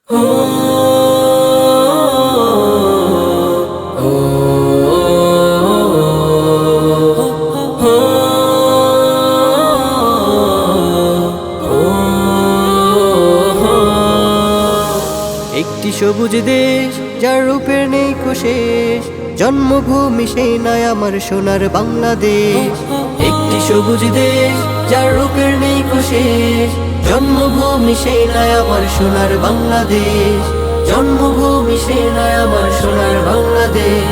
একটি সবুজ দেশ যার রূপের নেই কোশেষ, জন্মভূমি সেই নয় আমার সোনার বাংলাদেশ। একটি সবুজ দেশ যার রূপের নেই কোশেষ, জন্মভূমি সেই নয় আমার সোনার বাংলাদেশ। জন্মভূমি সেই নয় আমার সোনার বাংলাদেশ।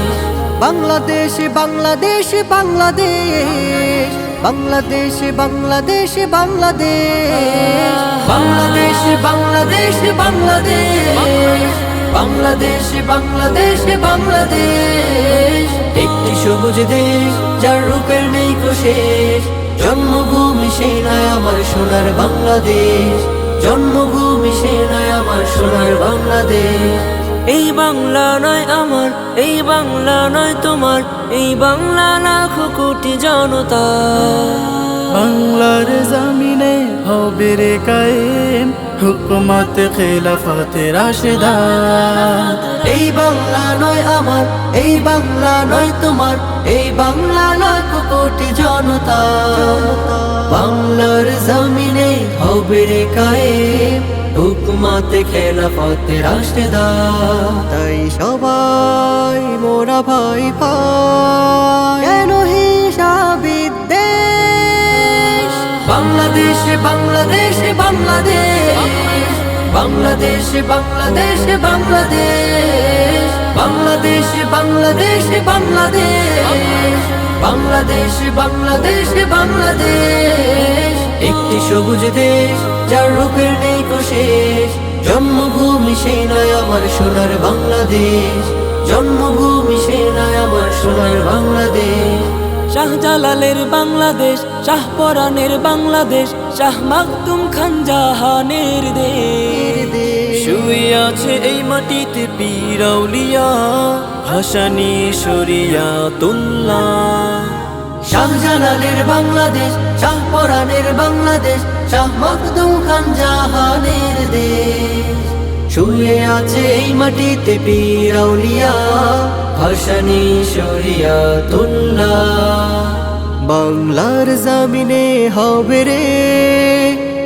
বাংলাদেশ বাংলাদেশ বাংলাদেশ, বাংলাদেশ বাংলাদেশ বাংলাদেশ, বাংলাদেশ বাংলাদেশ বাংলাদেশ, বাংলাদেশ বাংলাদেশ বাংলাদেশ। একটি সবুজ দেশ যার রূপের নেই কোশেষ, জন্মভূমি সেই নয় আমার সোনার বাংলাদেশ। জন্মভূমি সেই নয় আমার সোনার বাংলাদেশ। এই বাংলা নয় আমার, এই বাংলা নয় তোমার, এই বাংলা লাখো কোটি জনতা। বাংলার জমিনে হবে রে কায়েম হুকুমত খেলাফত রাশেদা। এই বাংলা নয় আমার, এই বাংলা নয় তোমার, এই বাংলা লাখো কোটি জনতা। বাংলার জমিনে হবে রে কায়েম হুকুমত খেলাফত রাশেদা। তাই সবাই মোরা ভাই ভাই, কেন হিসাবিদ দেশ। বাংলাদেশ বাংলাদেশ বাংলাদেশ, বাংলাদেশ বাংলাদেশ বাংলাদেশ, বাংলাদেশ বাংলাদেশ বাংলাদেশ, বাংলাদেশ বাংলাদেশ বাংলাদেশ। একটি সবুজ দেশ যার রূপের নেই কোশেষ, জন্মভূমি সেই নয় আমার সোনার বাংলাদেশ। জন্মভূমি সেই নয় আমার সোনার বাংলাদেশ। শাহজালালের বাংলাদেশ, শাহপরানের বাংলাদেশ, শাহ মাকদুম খান জাহানের দেশ। শুয়ে আছে এই মাটিতে পীর আউলিয়া, হাসানী শরিয়াতুল্লাহ। শাহজালালের বাংলাদেশ, শাহপরানের বাংলাদেশ, শাহ মাকদুম খান জাহানের দেশ। শুয়ে আছে এই মাটিতে পীর আউলিয়া, হাসানী শরিয়াতুল্লাহ। বাংলার জমিনে হবে রে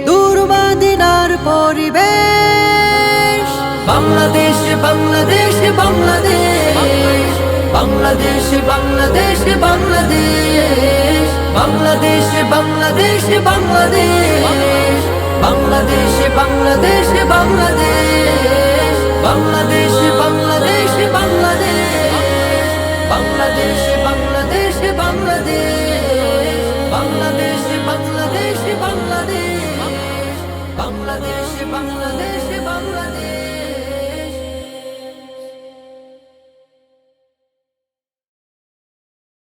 দূর মদিনার পরিবেশ। বাংলাদেশ বাংলাদেশ বাংলাদেশ, বাংলাদেশ বাংলাদেশ বাংলাদেশ, বাংলাদেশ বাংলাদেশ বাংলাদেশ, বাংলাদেশ বাংলাদেশ বাংলাদেশ, বাংলাদেশ বাংলাদেশ বাংলাদেশ, বাংলাদেশ বাংলাদেশ বাংলাদেশ, বাংলাদেশ বাংলাদেশ বাংলাদেশ, বাংলাদেশ বাংলাদেশ।